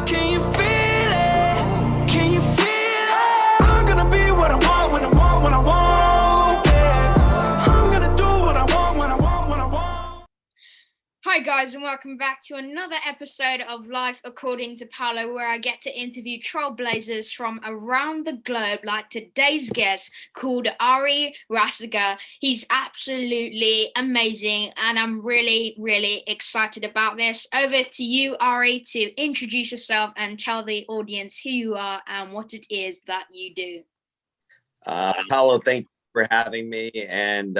Can you feel it? Can you feel it? I'm gonna be what I want when I want, when I want. Yeah. I'm gonna do what I want when I want, when I want. Hi guys, and welcome back to another episode of Life According to Paolo, where I get to interview trailblazers from around the globe, like today's guest called Ari Rastegar. He's absolutely amazing, and I'm really, really excited about this. Over to you, Ari, to introduce yourself and tell the audience who you are and what it is that you do. Paolo, thank you for having me, and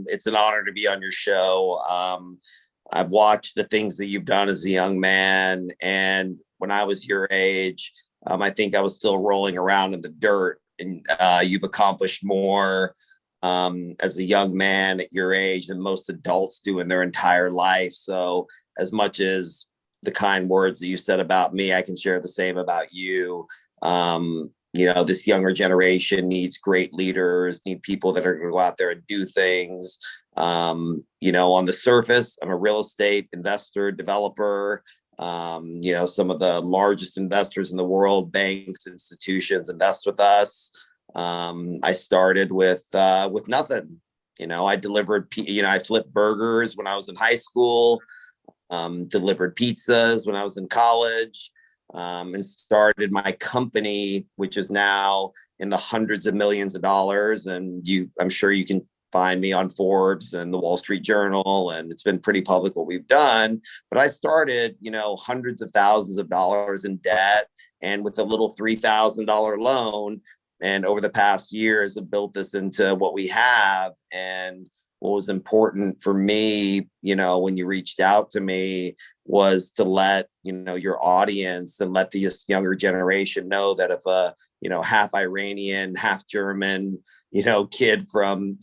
it's an honor to be on your show. I've watched the things that you've done as a young man, and when I was your age, I think I was still rolling around in the dirt, and you've accomplished more as a young man at your age than most adults do in their entire life. So as much as the kind words that you said about me, I can share the same about you. This younger generation needs great leaders, need people that are going to go out there and do things. On the surface, I'm a real estate investor, developer. Some of the largest investors in the world, banks, institutions, invest with us. I started with nothing. I flipped burgers when I was in high school, delivered pizzas when I was in college, and started my company, which is now in the hundreds of millions of dollars. And I'm sure you can find me on Forbes and the Wall Street Journal, and it's been pretty public what we've done. But I started, hundreds of thousands of dollars in debt and with a little $3,000 loan. And over the past years, have built this into what we have. And what was important for me, when you reached out to me, was to let, your audience and let the younger generation know that if a, half Iranian, half German, kid from,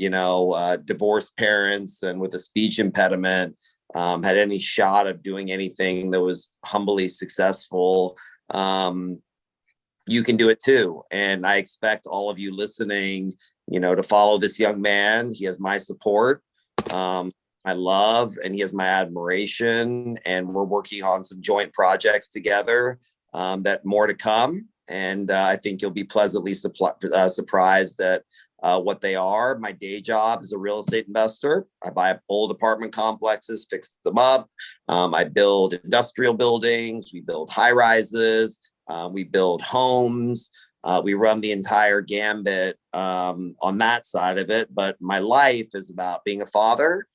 divorced parents and with a speech impediment had any shot of doing anything that was humbly successful, you can do it too. And I expect all of you listening, to follow this young man. He has my support, my love, and he has my admiration. And we're working on some joint projects together, that more to come. And I think you'll be pleasantly surprised at what they are. My day job is a real estate investor. I buy old apartment complexes, fix them up. I build industrial buildings. We build high rises. We build homes. We run the entire gambit on that side of it. But my life is about being a father,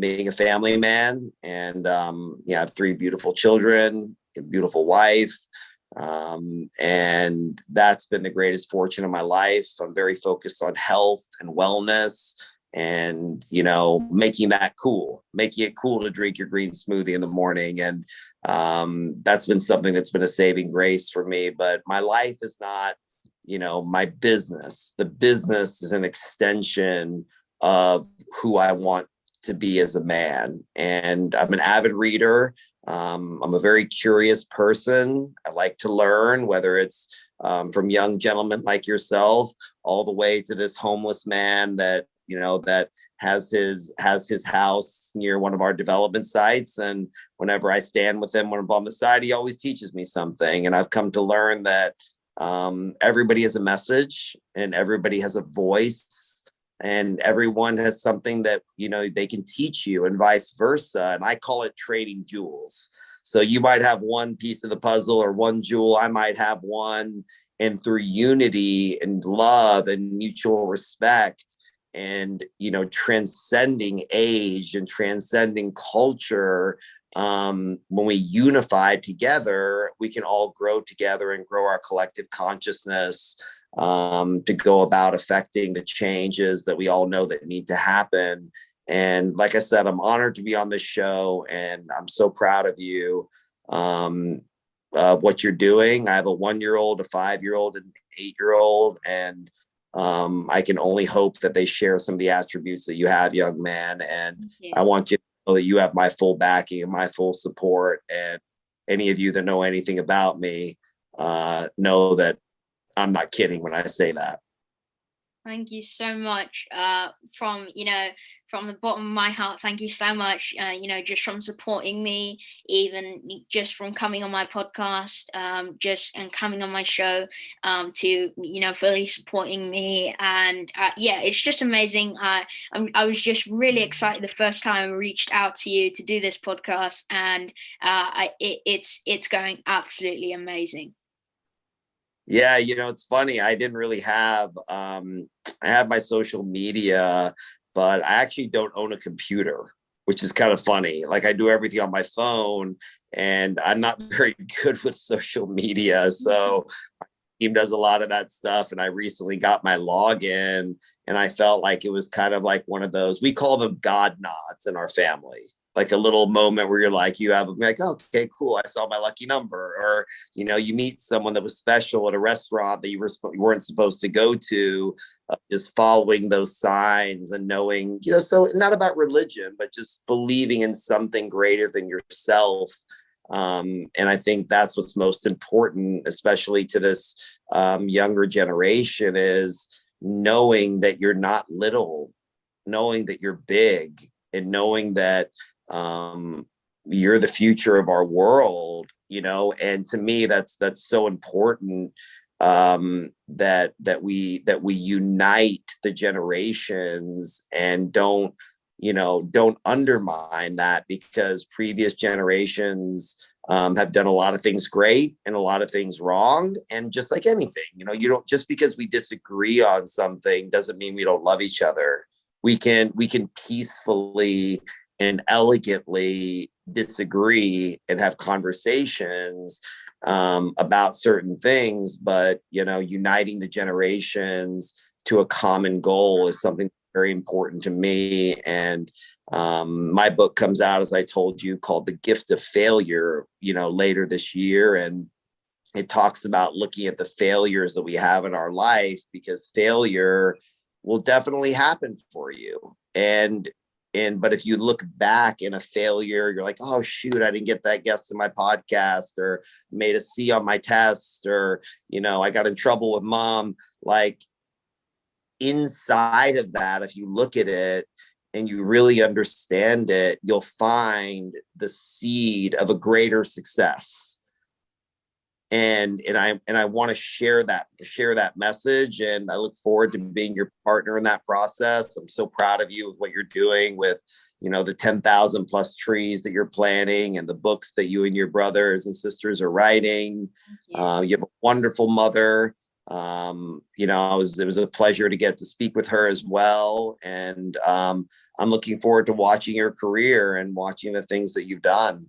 being a family man. And I have 3 beautiful children, a beautiful wife. And that's been the greatest fortune of my life. I'm very focused on health and wellness and, making it cool to drink your green smoothie in the morning. And that's been something that's been a saving grace for me. But my life is not, my business. The business is an extension of who I want to be as a man. And I'm an avid reader. I'm a very curious person. I like to learn, whether it's from young gentlemen like yourself, all the way to this homeless man that has his house near one of our development sites. And whenever I stand with him when I'm on the side, he always teaches me something. And I've come to learn that everybody has a message and everybody has a voice. And everyone has something that, they can teach you and vice versa. And I call it trading jewels. So you might have one piece of the puzzle or one jewel. I might have one. And through unity and love and mutual respect and, transcending age and transcending culture, when we unify together, we can all grow together and grow our collective consciousness, to go about affecting the changes that we all know that need to happen. And like I said, I'm honored to be on this show, and I'm so proud of you, what you're doing. I have a 1-year-old, a 5-year-old, and an 8-year-old, and I can only hope that they share some of the attributes that you have, young man. And I want you to know that you have my full backing and my full support. And any of you that know anything about me, know that I'm not kidding when I say that. Thank you so much. From From the bottom of my heart, thank you so much. Just from supporting me, even just from coming on my podcast, just and coming on my show, to fully supporting me, and it's just amazing. I was just really excited the first time I reached out to you to do this podcast, and it's going absolutely amazing. Yeah, it's funny. I didn't really have I have my social media, but I actually don't own a computer, which is kind of funny. Like I do everything on my phone and I'm not very good with social media. So my team does a lot of that stuff. And I recently got my login and I felt like it was kind of like one of those, we call them God nods in our family. Like a little moment where you're like, you have like, oh, okay, cool. I saw my lucky number. Or, you meet someone that was special at a restaurant that you weren't supposed to go to, just following those signs and knowing, so not about religion, but just believing in something greater than yourself. And I think that's what's most important, especially to this younger generation, is knowing that you're not little, knowing that you're big, and knowing that you're the future of our world, and to me, that's so important, that we unite the generations and don't undermine that, because previous generations have done a lot of things great and a lot of things wrong. And just like anything, you don't, just because we disagree on something doesn't mean we don't love each other. We can peacefully and elegantly disagree and have conversations about certain things, but uniting the generations to a common goal is something very important to me. And my book comes out, as I told you, called The Gift of Failure, later this year. And it talks about looking at the failures that we have in our life, because failure will definitely happen for you. But if you look back in a failure, you're like, oh, shoot, I didn't get that guest in my podcast, or made a C on my test, or, I got in trouble with mom. Like, inside of that, if you look at it and you really understand it, you'll find the seed of a greater success. And I want to share that message, and I look forward to being your partner in that process. I'm so proud of you with what you're doing with, the 10,000 plus trees that you're planting, and the books that you and your brothers and sisters are writing. You have a wonderful mother. It was a pleasure to get to speak with her as well. And I'm looking forward to watching your career and watching the things that you've done.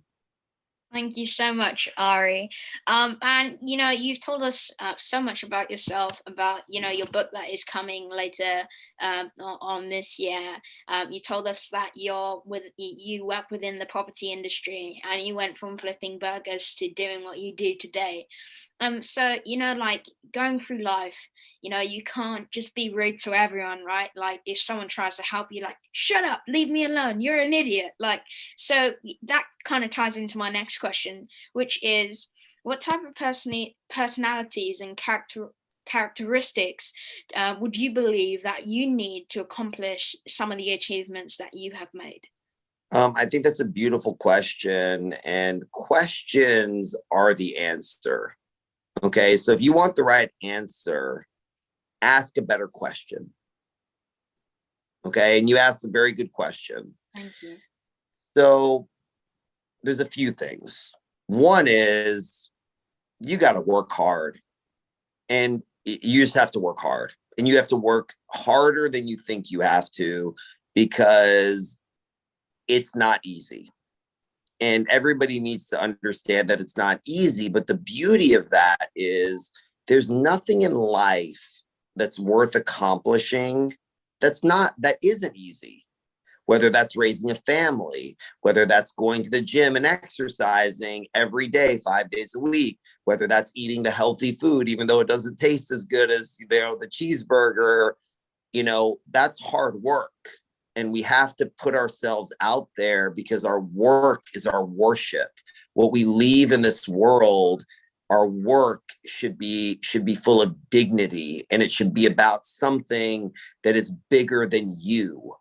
Thank you so much, Ari. And you've told us so much about yourself, about your book that is coming later on this year. You told us that you work within the property industry, and you went from flipping burgers to doing what you do today. So like going through life, you can't just be rude to everyone, right? Like if someone tries to help you, like, shut up, leave me alone, you're an idiot. Like, so that kind of ties into my next question, which is, what type of personalities and characteristics would you believe that you need to accomplish some of the achievements that you have made? I think that's a beautiful question, and questions are the answer. Okay, so if you want the right answer, ask a better question. Okay, and you asked a very good question. Thank you. So there's a few things. One is, you got to work hard, and you just have to work hard, and you have to work harder than you think you have to, because it's not easy. And everybody needs to understand that it's not easy. But the beauty of that is, there's nothing in life that's worth accomplishing that isn't easy. Whether that's raising a family, whether that's going to the gym and exercising every day, 5 days a week, whether that's eating the healthy food, even though it doesn't taste as good as the cheeseburger, that's hard work. And we have to put ourselves out there, because our work is our worship. What we leave in this world, our work should be full of dignity, and it should be about something that is bigger than you.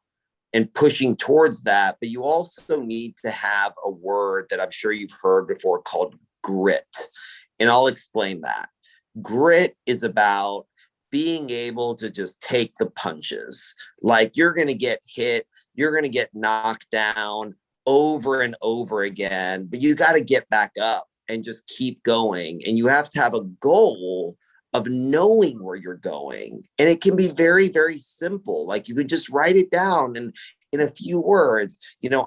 and pushing towards that. But you also need to have a word that I'm sure you've heard before called grit. And I'll explain that. Grit is about being able to just take the punches. Like, you're going to get hit, you're going to get knocked down over and over again, but you got to get back up and just keep going. And you have to have a goal of knowing where you're going. And it can be very, very simple. Like, you could just write it down and in a few words,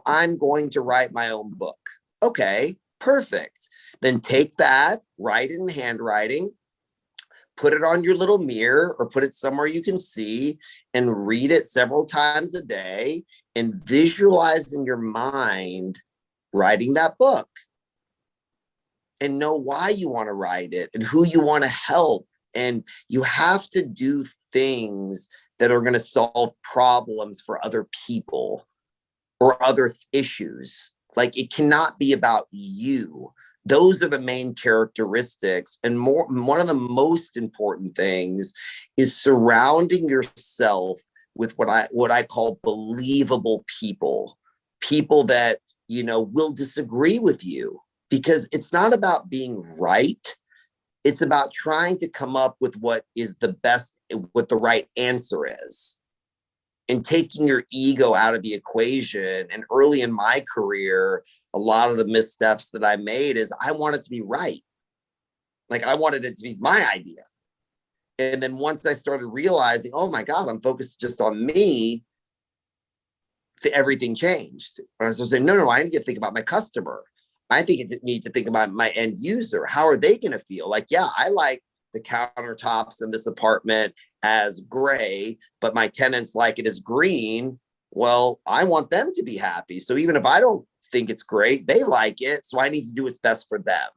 I'm going to write my own book. Okay, perfect. Then take that, write it in handwriting, put it on your little mirror or put it somewhere you can see, and read it several times a day and visualize in your mind writing that book, and know why you want to write it and who you want to help. And you have to do things that are going to solve problems for other people or other issues. Like, it cannot be about you. Those are the main characteristics. And one of the most important things is surrounding yourself with what I call believable people that, will disagree with you, because it's not about being right. It's about trying to come up with what is the best, what the right answer is, and taking your ego out of the equation. And early in my career, a lot of the missteps that I made is I wanted to be right. Like, I wanted it to be my idea. And then once I started realizing, oh my God, I'm focused just on me, everything changed. And I was saying, no, I need to think about my customer. I think I need to think about my end user. How are they going to feel? Like, yeah, I like the countertops in this apartment as gray, but my tenants like it as green. Well, I want them to be happy. So even if I don't think it's great, they like it. So I need to do what's best for them.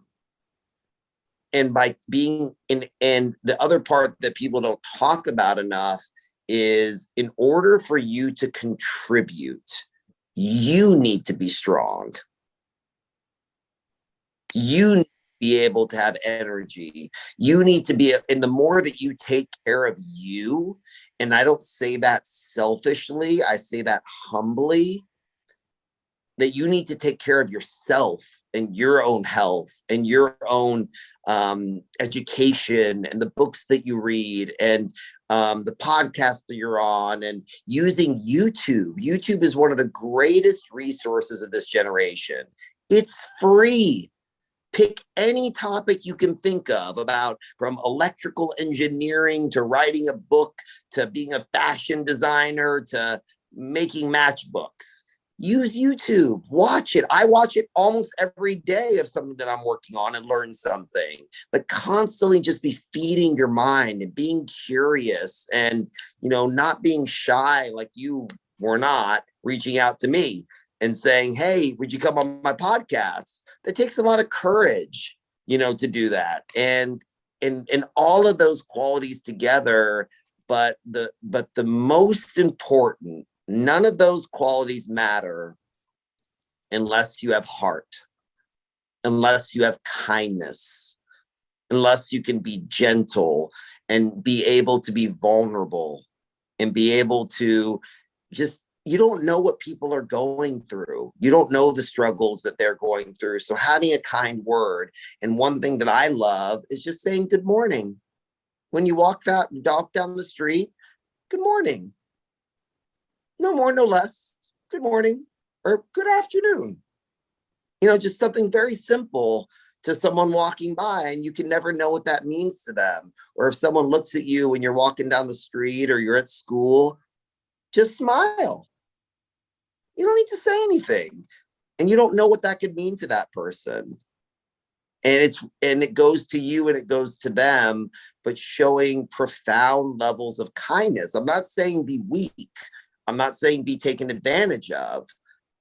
And by being in, and the other part that people don't talk about enough is, in order for you to contribute, you need to be strong. You need to be able to have energy. You need to be, and the more that you take care of you, and I don't say that selfishly, I say that humbly, that you need to take care of yourself and your own health and your own education and the books that you read and the podcast that you're on, and using YouTube. YouTube is one of the greatest resources of this generation. It's free. Pick any topic you can think of, about from electrical engineering to writing a book to being a fashion designer to making matchbooks. Use YouTube, watch it. I watch it almost every day of something that I'm working on and learn something, but constantly just be feeding your mind and being curious and, not being shy like you were not, reaching out to me and saying, hey, would you come on my podcast? It takes a lot of courage, to do that. And all of those qualities together, but the most important, none of those qualities matter unless you have heart, unless you have kindness, unless you can be gentle and be able to be vulnerable and be able to just, you don't know what people are going through. You don't know the struggles that they're going through. So having a kind word, and one thing that I love is just saying good morning. When you walk down the street, good morning. No more, no less. Good morning or good afternoon. Just something very simple to someone walking by, and you can never know what that means to them. Or if someone looks at you when you're walking down the street or you're at school, just smile. You don't need to say anything, and you don't know what that could mean to that person. And it goes to you and it goes to them, but showing profound levels of kindness. I'm not saying be weak. I'm not saying be taken advantage of,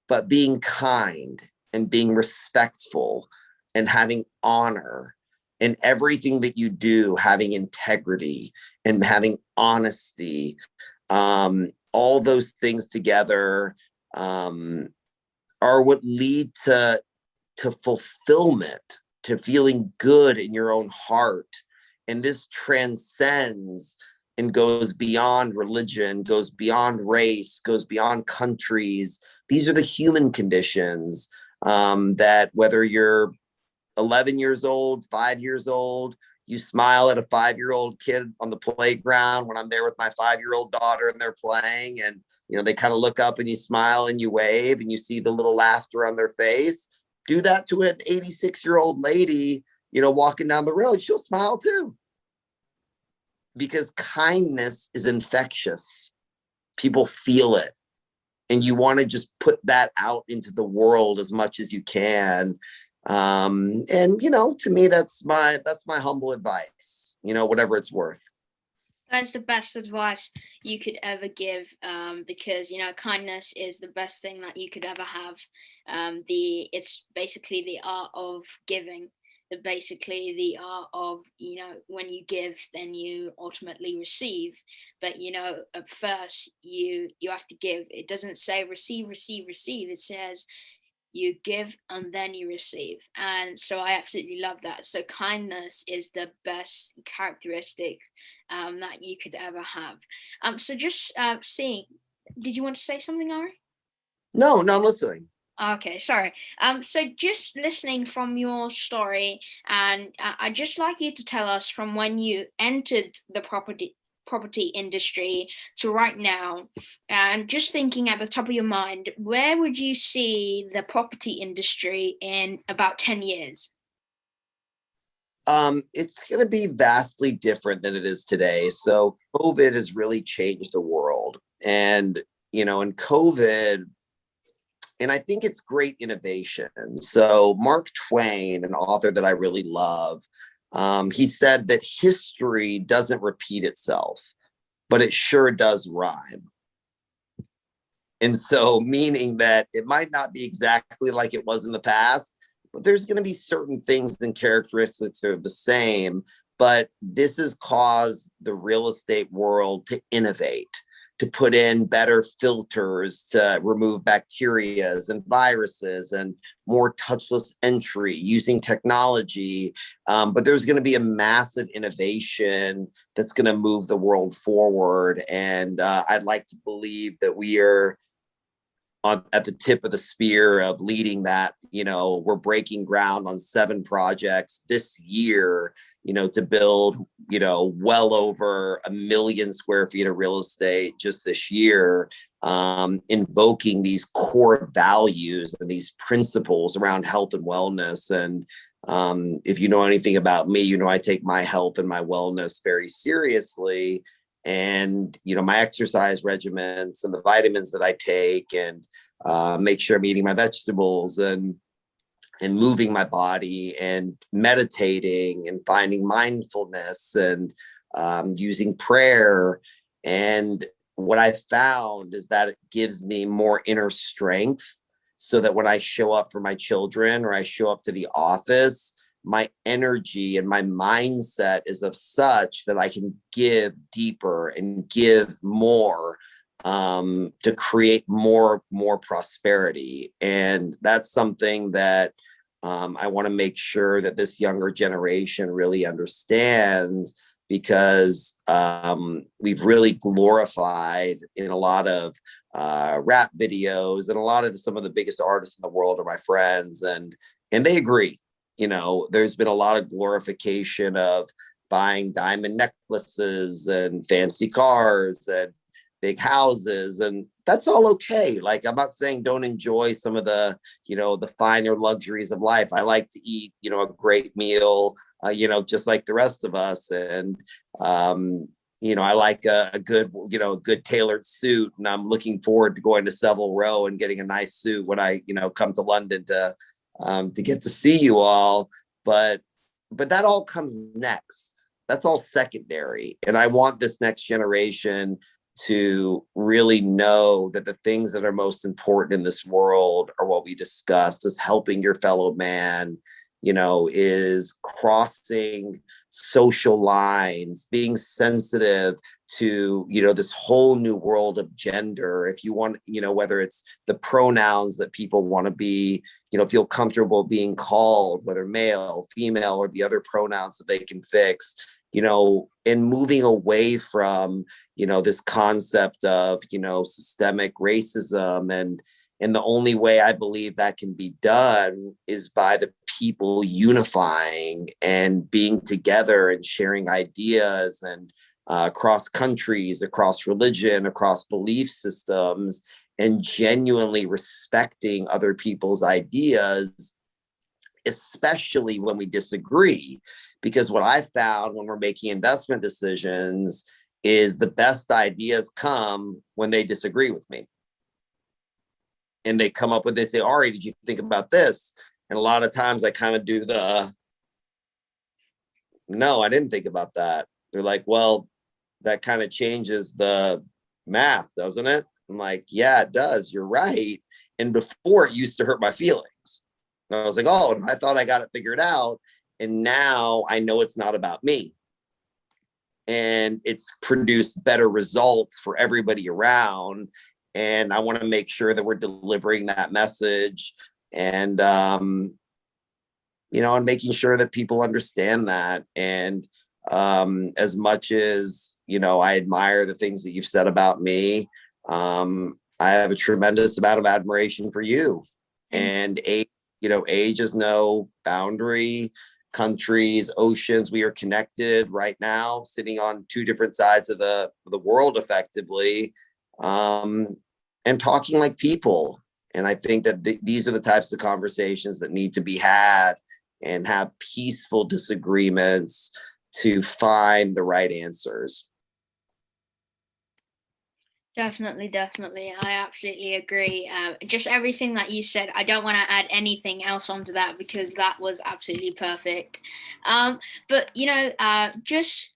but being kind and being respectful and having honor in everything that you do, having integrity and having honesty. All those things together are what lead to fulfillment, to feeling good in your own heart. And this transcends and goes beyond religion, goes beyond race, goes beyond countries. These are the human conditions, that whether you're 11 years old, 5 years old, you smile at a 5-year-old kid on the playground when I'm there with my 5-year-old daughter and they're playing, and they kind of look up and you smile and you wave and you see the little laughter on their face. Do that to an 86-year-old lady, walking down the road. She'll smile too. Because kindness is infectious. People feel it. And you want to just put that out into the world as much as you can. And to me, that's my humble advice, whatever it's worth. That's the best advice you could ever give, because kindness is the best thing that you could ever have. It's basically the art of giving. Basically the art of when you give, then you ultimately receive. But at first you have to give. It doesn't say receive. It says you give and then you receive. And so I absolutely love that. So kindness is the best characteristic that you could ever have. So just seeing, did you want to say something, Ari? No, I'm listening. Okay, sorry. So just listening from your story, and I'd just like you to tell us from when you entered the property industry to right now, and just thinking at the top of your mind, where would you see the property industry in about 10 years? It's going to be vastly different than it is today. So COVID has really changed the world. And, in COVID, and I think it's great innovation. So Mark Twain, an author that I really love, he said that history doesn't repeat itself, but it sure does rhyme. And so, meaning that it might not be exactly like it was in the past, but there's going to be certain things and characteristics that are the same. But this has caused the real estate world to innovate, to put in better filters to remove bacteria and viruses and more touchless entry using technology. But there's going to be a massive innovation that's going to move the world forward. And I'd like to believe that we are at the tip of the spear of leading that. We're breaking ground on 7 projects this year, to build, well over 1 million square feet of real estate just this year, invoking these core values and these principles around health and wellness. And if you know anything about me, I take my health and my wellness very seriously. And, my exercise regimens and the vitamins that I take, and make sure I'm eating my vegetables and moving my body and meditating and finding mindfulness and using prayer. And what I found is that it gives me more inner strength, so that when I show up for my children or I show up to the office, my energy and my mindset is of such that I can give deeper and give more, to create more prosperity. And that's something that I want to make sure that this younger generation really understands, because we've really glorified in a lot of rap videos, and a lot of some of the biggest artists in the world are my friends, and they agree. There's been a lot of glorification of buying diamond necklaces and fancy cars and big houses, and that's all okay. Like, I'm not saying don't enjoy some of the, the finer luxuries of life. I like to eat, a great meal, just like the rest of us. And, I like a good, a good tailored suit, and I'm looking forward to going to Savile Row and getting a nice suit when I, come to London to get to see you all. But that all comes next. That's all secondary. And I want this next generation to really know that the things that are most important in this world are what we discussed, is helping your fellow man, is crossing social lines, being sensitive to, this whole new world of gender. If you want, whether it's the pronouns that people want to be, feel comfortable being called, whether male, female, or the other pronouns that they can fix, in moving away from, this concept of, systemic racism. And the only way I believe that can be done is by the people unifying and being together and sharing ideas, and across countries, across religion, across belief systems, and genuinely respecting other people's ideas, especially when we disagree. Because what I found when we're making investment decisions is the best ideas come when they disagree with me. And they come up with, they say, Ari, did you think about this? And a lot of times I kind of do no, I didn't think about that. They're like, well, that kind of changes the math, doesn't it? I'm like, yeah, it does. You're right. And before, it used to hurt my feelings. And I was like, oh, I thought I got it figured out. And now I know it's not about me. And it's produced better results for everybody around. And I want to make sure that we're delivering that message, and, and making sure that people understand that. And as much as, I admire the things that you've said about me, I have a tremendous amount of admiration for you. And age is no boundary. Countries, oceans, we are connected right now, sitting on two different sides of the world effectively, and talking like people. And I think that these are the types of conversations that need to be had, and have peaceful disagreements to find the right answers. Definitely. I absolutely agree. Just everything that you said, I don't want to add anything else onto that, because that was absolutely perfect. But, just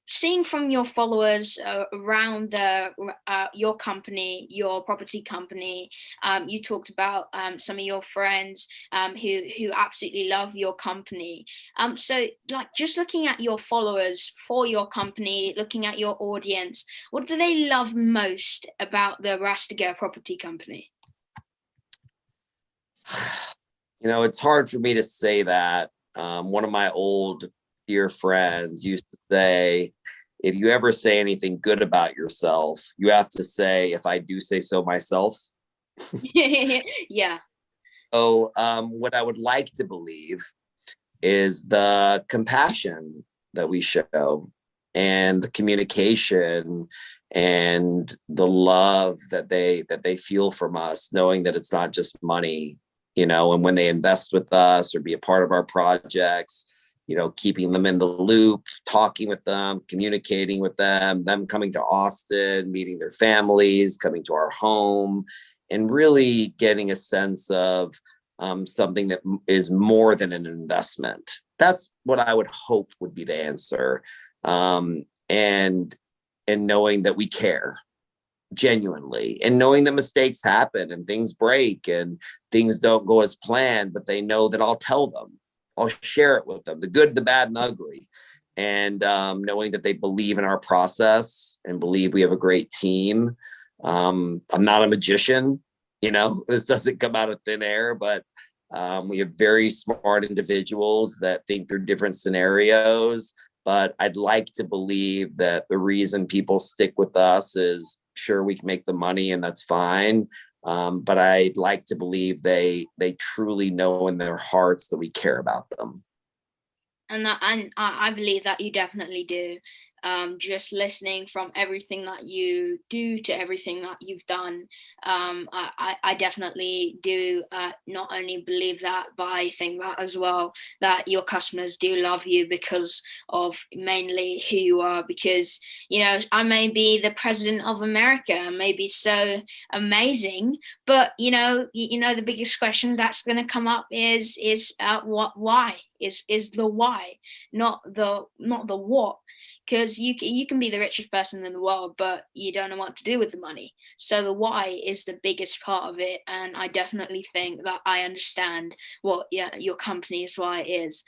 seeing from your followers around your company, your property company, you talked about some of your friends who absolutely love your company. So, like, just looking at your followers for your company, looking at your audience, what do they love most about the Rastegar Property Company? It's hard for me to say that. One of my old dear friends used to say, if you ever say anything good about yourself, you have to say, if I do say so myself. Yeah. So what I would like to believe is the compassion that we show, and the communication, and the love that they feel from us, knowing that it's not just money, and when they invest with us or be a part of our projects, keeping them in the loop, talking with them, communicating with them coming to Austin, meeting their families, coming to our home, and really getting a sense of something that is more than an investment. That's what I would hope would be the answer. And knowing that we care genuinely, and knowing that mistakes happen and things break and things don't go as planned, but they know that I'll tell them. I'll share it with them, the good, the bad, and the ugly. And knowing that they believe in our process and believe we have a great team. I'm not a magician, this doesn't come out of thin air, but we have very smart individuals that think through different scenarios. But I'd like to believe that the reason people stick with us is, sure, we can make the money and that's fine. But I'd like to believe they truly know in their hearts that we care about them. And I believe that you definitely do. Just listening from everything that you do to everything that you've done, I definitely do not only believe that, but I think that as well, that your customers do love you because of mainly who you are. Because, I may be the president of America, may be so amazing, but the biggest question that's going to come up is why is the why, not the what. Because you can be the richest person in the world, but you don't know what to do with the money. So the why is the biggest part of it, and I definitely think that I understand what your company's why is.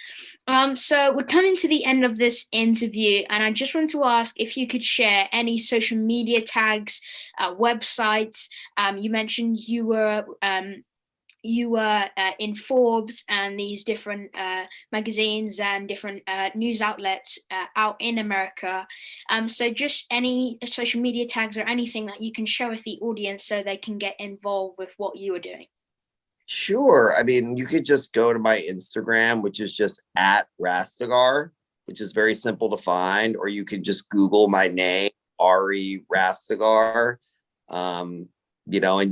So we're coming to the end of this interview, and I just want to ask if you could share any social media tags, websites. You mentioned you were you were in Forbes and these different magazines and different news outlets out in America. So just any social media tags or anything that you can share with the audience so they can get involved with what you are doing. Sure. I mean, you could just go to my Instagram, which is just at Rastegar, which is very simple to find, or you can just Google my name, Ari Rastegar. And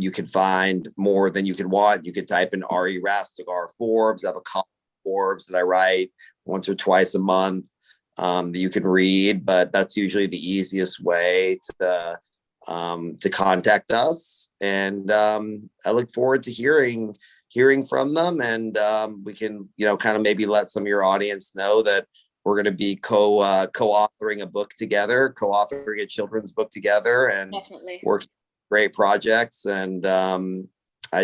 you can find more than you can want. You could type in Ari Rastegar Forbes. I have a column Forbes that I write once or twice a month that you can read, but that's usually the easiest way to contact us. And I look forward to hearing from them, and we can, kind of maybe let some of your audience know that we're going to be co-authoring a book together, co-authoring a children's book together, and working great projects. And I'm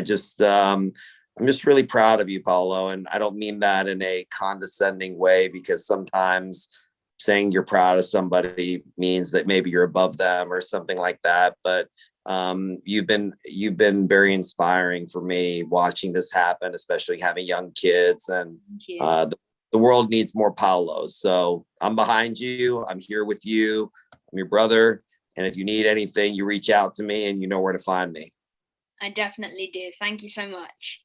just really proud of you, Paolo. And I don't mean that in a condescending way, because sometimes saying you're proud of somebody means that maybe you're above them or something like that. But you've been very inspiring for me watching this happen, especially having young kids. And the world needs more Paolos. So I'm behind you. I'm here with you. I'm your brother. And if you need anything, you reach out to me, and you know where to find me. I definitely do. Thank you so much.